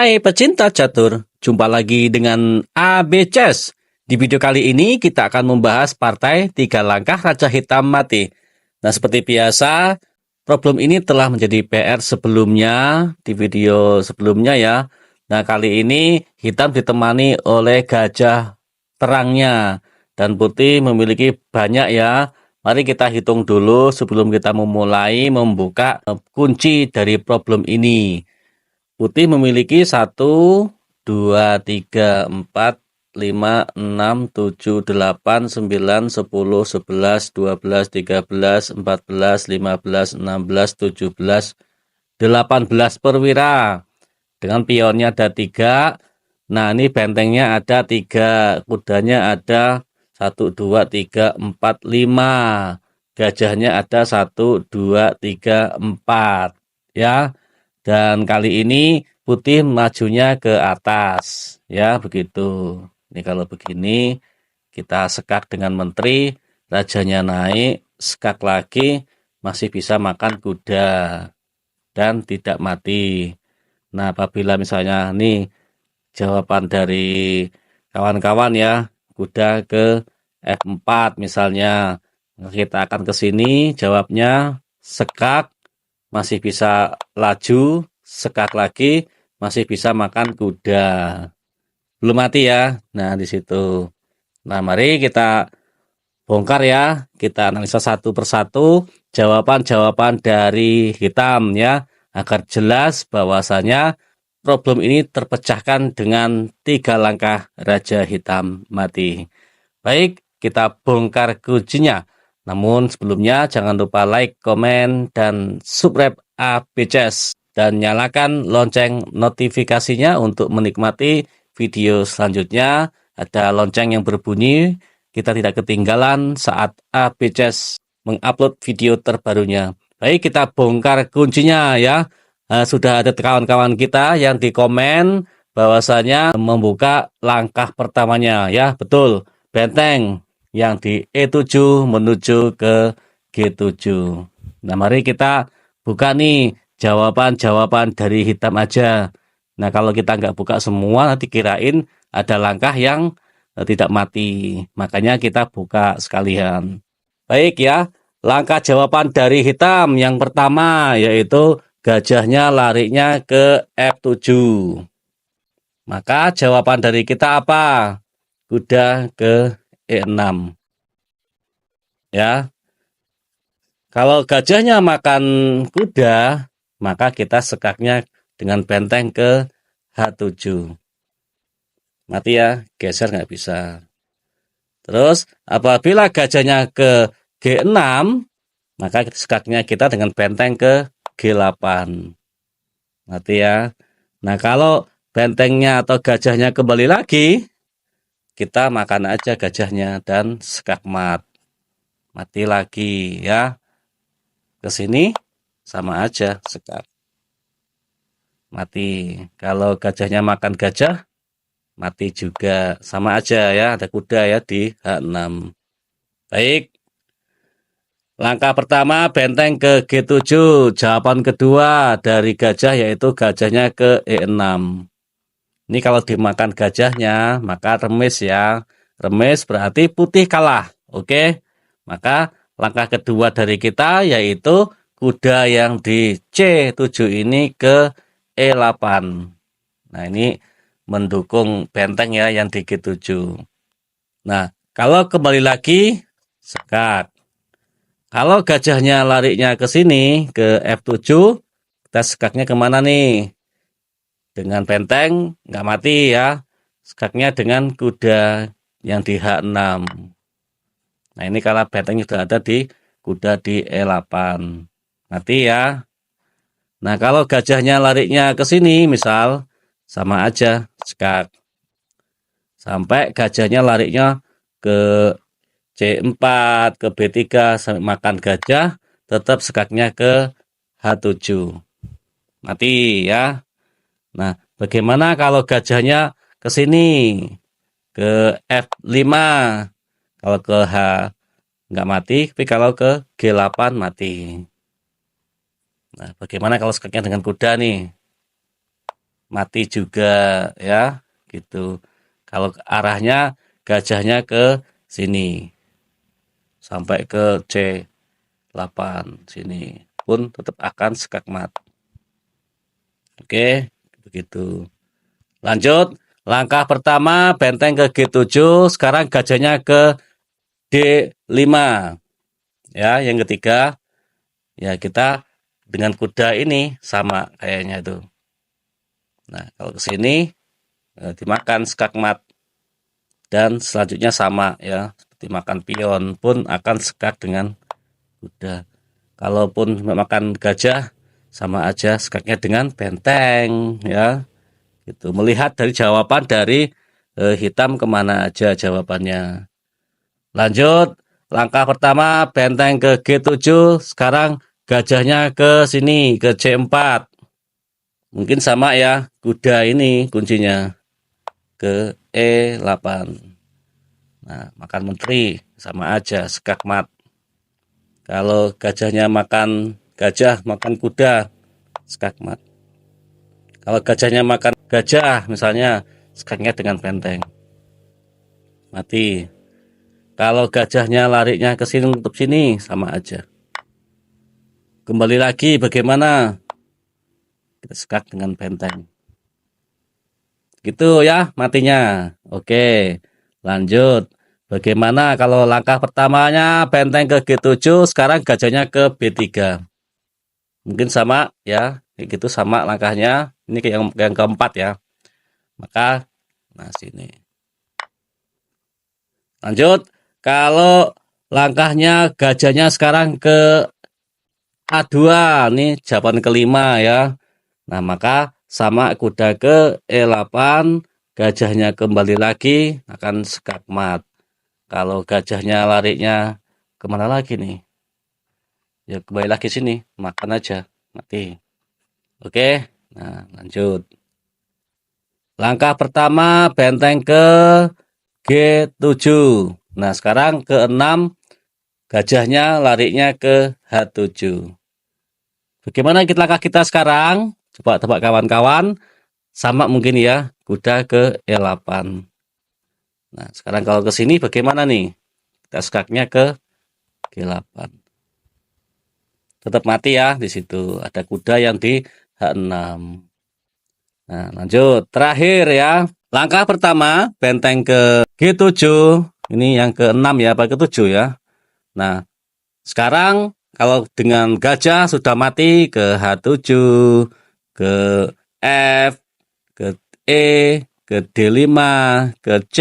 Hai pecinta catur, jumpa lagi dengan AB Chess. Di video kali ini kita akan membahas partai 3 langkah Raja Hitam mati. Nah, seperti biasa, problem ini telah menjadi PR sebelumnya, di video sebelumnya ya. Nah, kali ini hitam ditemani oleh gajah terangnya, dan putih memiliki banyak ya. Mari kita hitung dulu sebelum kita memulai membuka kunci dari problem ini. Putih memiliki 1, 2, 3, 4, 5, 6, 7, 8, 9, 10, 11, 12, 13, 14, 15, 16, 17, 18 perwira. Dengan pionnya ada 3. Nah, ini bentengnya ada 3. Kudanya ada 1, 2, 3, 4, 5. Gajahnya ada 1, 2, 3, 4. Ya. Dan kali ini putih majunya ke atas, ya begitu. Ini kalau begini kita sekak dengan menteri, rajanya naik, sekak lagi, masih bisa makan kuda dan tidak mati. Nah, apabila misalnya nih jawaban dari kawan-kawan ya, kuda ke F4 misalnya, kita akan ke sini, jawabnya sekak, masih bisa laju, sekak lagi, masih bisa makan kuda. Belum mati ya. Nah, di situ. Nah, mari kita bongkar ya. Kita analisa satu persatu jawaban-jawaban dari hitam ya, agar jelas bahwasanya problem ini terpecahkan dengan 3 langkah Raja Hitam mati. Baik, kita bongkar kuncinya. Namun sebelumnya jangan lupa like, komen, dan subscribe AB Chess. Dan nyalakan lonceng notifikasinya untuk menikmati video selanjutnya. Ada lonceng yang berbunyi, kita tidak ketinggalan saat AB Chess mengupload video terbarunya. Baik, kita bongkar kuncinya ya. Sudah ada kawan-kawan kita yang di komen bahwasanya membuka langkah pertamanya ya, betul. Benteng yang di E7 menuju ke G7. Nah, mari kita buka nih jawaban-jawaban dari hitam aja. Nah, kalau kita nggak buka semua, nanti kirain ada langkah yang tidak mati. Makanya kita buka sekalian. Baik ya, langkah jawaban dari hitam yang pertama yaitu gajahnya larinya ke F7. Maka jawaban dari kita apa? Kuda ke E6. Ya. Kalau gajahnya makan kuda, maka kita sekaknya dengan benteng ke H7. Mati ya, geser nggak bisa. Terus apabila gajahnya ke G6, maka sekaknya kita dengan benteng ke G8. Mati ya. Nah, kalau bentengnya atau gajahnya kembali lagi, kita makan aja gajahnya dan sekak mat. Mati lagi ya. Ke sini sama aja sekak. Mati. Kalau gajahnya makan gajah, mati juga. Sama aja ya, ada kuda ya di H6. Baik. Langkah pertama benteng ke G7. Jawaban kedua dari gajah yaitu gajahnya ke E6. Ini kalau dimakan gajahnya, maka remis ya. Remis berarti putih kalah. Oke. Maka langkah kedua dari kita yaitu kuda yang di C7 ini ke E8. Nah, ini mendukung benteng ya yang di G7. Nah, kalau kembali lagi sekak. Kalau gajahnya larinya ke sini ke F7, kita sekaknya kemana nih? Dengan benteng nggak mati ya, sekaknya dengan kuda yang di H6. Nah, ini kalau bentengnya sudah ada di kuda di E8, mati ya. Nah, kalau gajahnya larinya ke sini misal, sama aja sekak. Sampai gajahnya larinya ke C4, ke B3 sampai makan gajah, tetap sekaknya ke H7. Mati ya. Nah, bagaimana kalau gajahnya ke sini? Ke F5. Kalau ke H nggak mati, tapi kalau ke G8 mati. Nah, bagaimana kalau sekaknya dengan kuda nih? mati juga ya, gitu. Kalau arahnya gajahnya ke sini sampai ke C8 sini pun tetap akan skakmat. Oke, begitu. Lanjut, langkah pertama benteng ke G7, sekarang gajahnya ke D5. Ya, yang ketiga, ya kita dengan kuda ini sama kayaknya itu. Nah, kalau ke sini dimakan skakmat dan selanjutnya sama ya, seperti makan pion pun akan skak dengan kuda. Kalaupun makan gajah sama aja skaknya dengan benteng ya. Gitu. Melihat dari jawaban dari hitam kemana aja jawabannya. Lanjut, langkah pertama benteng ke G7, sekarang gajahnya ke sini, ke C4. Mungkin sama ya, kuda ini kuncinya ke E8. Nah, makan menteri sama aja, skakmat. Kalau gajahnya makan gajah, makan kuda, skakmat. Kalau gajahnya makan gajah, misalnya, skaknya dengan benteng. Mati. Kalau gajahnya larinya ke sini untuk sini, sama aja. Kembali lagi bagaimana? Kita skak dengan benteng. Gitu ya matinya. Oke, lanjut. Bagaimana kalau langkah pertamanya benteng ke G7, sekarang gajahnya ke B3. Mungkin sama ya, kayak gitu sama langkahnya. Ini yang keempat ya. Maka, nah sini. Lanjut, kalau langkahnya gajahnya sekarang ke A2, nih jawaban kelima ya. Nah, maka sama kuda ke E8, gajahnya kembali lagi akan skakmat. Kalau gajahnya larinya kemana lagi nih? Ya kembali lagi sini, makan aja, mati. Oke, nah lanjut. Langkah pertama benteng ke G7. Nah, sekarang ke-6 gajahnya larinya ke H7. Bagaimana langkah kita sekarang? Coba tebak kawan-kawan. Sama mungkin ya, kuda ke E8. Nah, sekarang kalau ke sini bagaimana nih? Kita skaknya ke G8. Tetap mati ya di situ. Ada kuda yang di H6. Nah, lanjut. Terakhir ya. Langkah pertama, benteng ke G7. Ini yang ke-6 ya, apa ke-7 ya. Nah, sekarang kalau dengan gajah sudah mati ke H7, ke F, ke E, ke D5, ke C,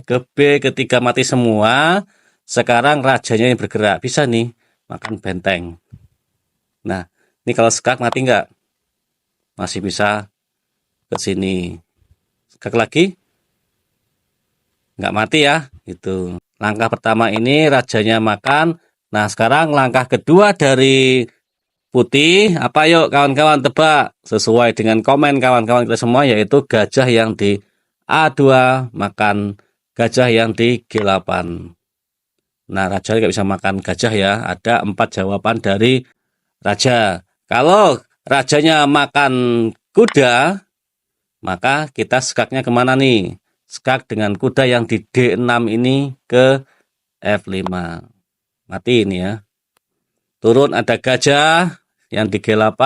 ke B, ketiga mati semua. Sekarang rajanya yang bergerak, bisa nih makan benteng. Nah, ini kalau skak mati nggak? Masih bisa ke sini. Skak lagi? Nggak mati ya, itu. Langkah pertama ini rajanya makan. Nah, sekarang langkah kedua dari putih, apa yuk kawan-kawan tebak sesuai dengan komen kawan-kawan kita semua, yaitu gajah yang di A2 makan gajah yang di G8. Nah, raja nggak bisa makan gajah ya, ada 4 jawaban dari raja. Kalau rajanya makan kuda, maka kita skaknya kemana nih? Skak dengan kuda yang di D6 ini ke F5. Mati ini ya. Turun ada gajah yang di G8,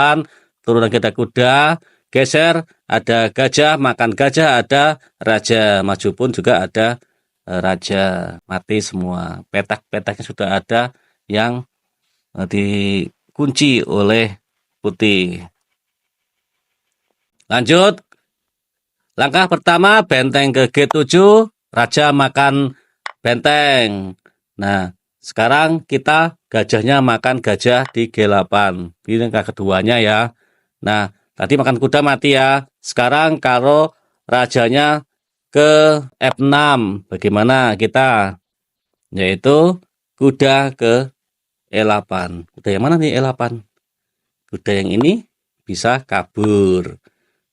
turun lagi ada kuda, geser ada gajah, makan gajah, ada raja, maju pun juga ada raja, mati semua. Petak-petaknya sudah ada yang dikunci oleh putih. Lanjut, langkah pertama benteng ke G7, raja makan benteng. Nah, sekarang kita gajahnya makan gajah di G8. Ini langkah keduanya ya. Nah, tadi makan kuda mati ya. Sekarang kalau rajanya ke F6, bagaimana kita? Yaitu kuda ke E8. Kuda yang mana nih E8? Kuda yang ini bisa kabur.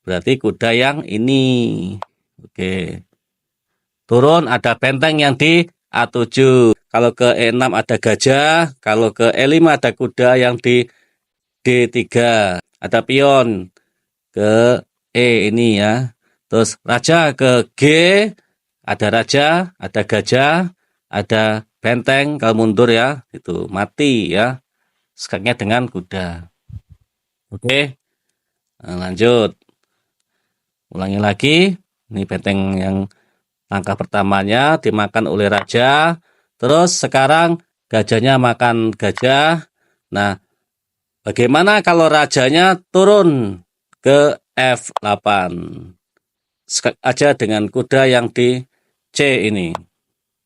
Berarti kuda yang ini. Oke. Turun ada benteng yang di A7. Kalau ke E6 ada gajah, kalau ke E5 ada kuda yang di D3. Ada pion ke E ini ya. Terus raja ke G, ada raja, ada gajah, ada benteng, kalau mundur ya, itu mati ya. Skaknya dengan kuda. Oke, nah, lanjut. Ulangi lagi. Ini benteng yang langkah pertamanya dimakan oleh raja. Terus sekarang gajahnya makan gajah. Nah, bagaimana kalau rajanya turun ke F8? Skak aja dengan kuda yang di C ini.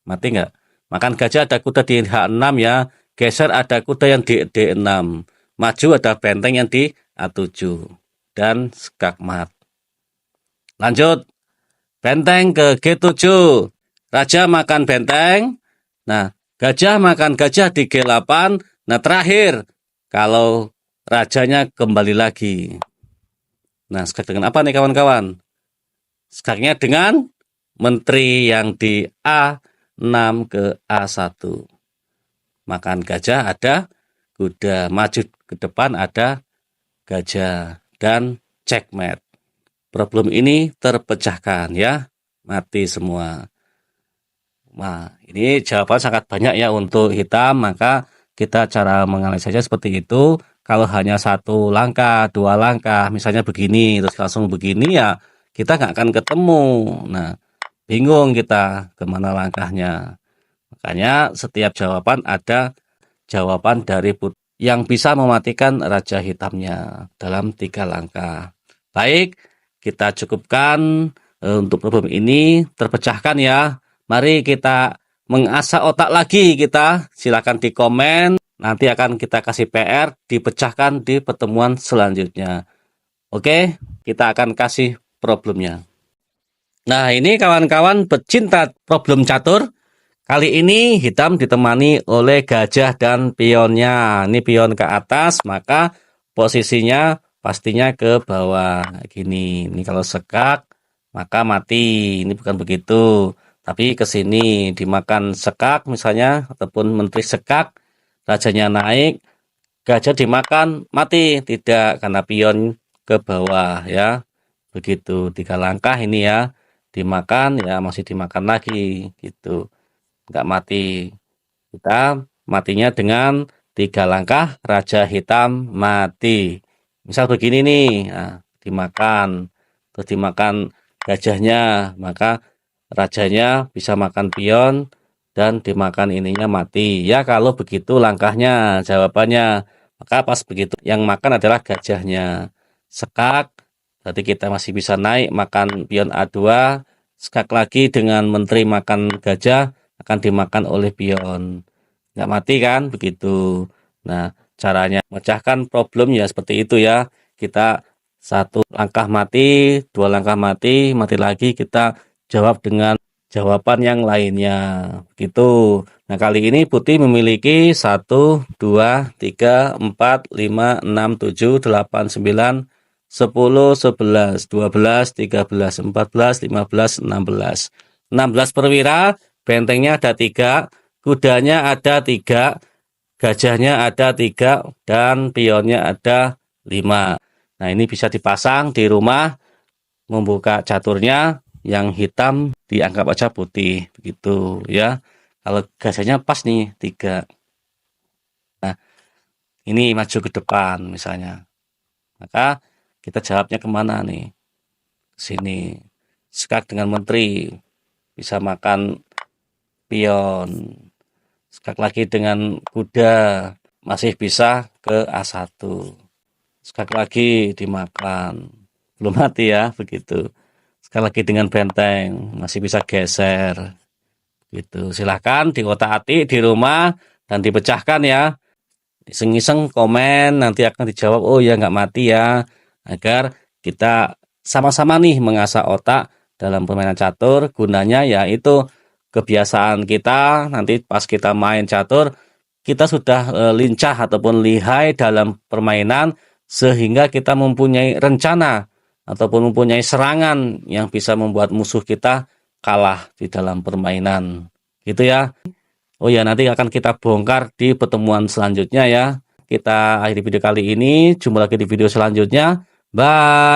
Mati nggak? Makan gajah ada kuda di H6 ya. Geser ada kuda yang di D6. Maju ada benteng yang di A7. Dan skak mat. Lanjut. Benteng ke G7. Raja makan benteng. Nah, gajah makan gajah di G8. Nah, terakhir. Kalau rajanya kembali lagi. Nah, skak dengan apa nih kawan-kawan? Skaknya dengan menteri yang di A6 ke A1. Makan gajah ada kuda, maju ke depan ada gajah, dan checkmate. Problem ini terpecahkan ya, mati semua. Nah, ini jawaban sangat banyak ya untuk hitam, maka kita cara menganalisanya seperti itu. Kalau hanya satu langkah, dua langkah, misalnya begini, terus langsung begini ya, kita nggak akan ketemu. Nah, bingung kita kemana langkahnya. Makanya setiap jawaban ada jawaban dari yang bisa mematikan raja hitamnya dalam 3 langkah. Baik, kita cukupkan untuk problem ini terpecahkan ya. Mari kita mengasah otak lagi kita. Silakan di komen. Nanti akan kita kasih PR dipecahkan di pertemuan selanjutnya. Oke, kita akan kasih problemnya. Nah, ini kawan-kawan pecinta problem catur. Kali ini hitam ditemani oleh gajah dan pionnya. Ini pion ke atas, maka posisinya pastinya ke bawah. Gini, ini kalau sekak, maka mati. Ini bukan begitu. Tapi ke sini dimakan sekak misalnya, ataupun menteri sekak, rajanya naik, gajah dimakan, mati. Tidak, karena pion ke bawah ya. Begitu, 3 langkah ini ya. Dimakan, ya masih dimakan lagi, gitu. Nggak mati. Kita matinya dengan 3 langkah, raja hitam mati. Misal begini nih, nah, dimakan, terus dimakan gajahnya, maka rajanya bisa makan pion dan dimakan ininya mati. Ya kalau begitu langkahnya, jawabannya. Maka pas begitu yang makan adalah gajahnya. Sekak, berarti kita masih bisa naik makan pion A2. Sekak lagi dengan menteri makan gajah, akan dimakan oleh pion. Nggak mati kan? Begitu. Nah, caranya memecahkan problem ya seperti itu ya. Kita 1 langkah mati, 2 langkah mati, mati lagi, kita jawab dengan jawaban yang lainnya. Begitu. Nah, kali ini Putih memiliki 1, 2, 3, 4, 5, 6, 7, 8, 9, 10, 11, 12, 13, 14, 15, 16. 16 perwira. Bentengnya ada 3, kudanya ada 3, gajahnya ada 3, dan pionnya ada 5. Nah, ini bisa dipasang di rumah, membuka caturnya, yang hitam dianggap aja putih, begitu ya. Kalau gajahnya pas nih 3. Nah, ini maju ke depan misalnya. Maka kita jawabnya kemana nih? Sini. Skak dengan menteri, bisa makan pion. Skak lagi dengan kuda, masih bisa ke A1. Skak lagi dimakan, belum mati ya, begitu. Skak lagi dengan benteng, masih bisa geser. Gitu. Silahkan diotak-atik di rumah dan dipecahkan ya. Iseng-iseng komen, nanti akan dijawab, oh ya nggak mati ya. Agar kita sama-sama nih mengasah otak dalam permainan catur. Gunanya yaitu kebiasaan kita, nanti pas kita main catur, kita sudah lincah ataupun lihai dalam permainan, sehingga kita mempunyai rencana ataupun mempunyai serangan yang bisa membuat musuh kita kalah di dalam permainan. Gitu ya. Oh ya, nanti akan kita bongkar di pertemuan selanjutnya ya. Kita akhiri video kali ini, jumpa lagi di video selanjutnya. Bye.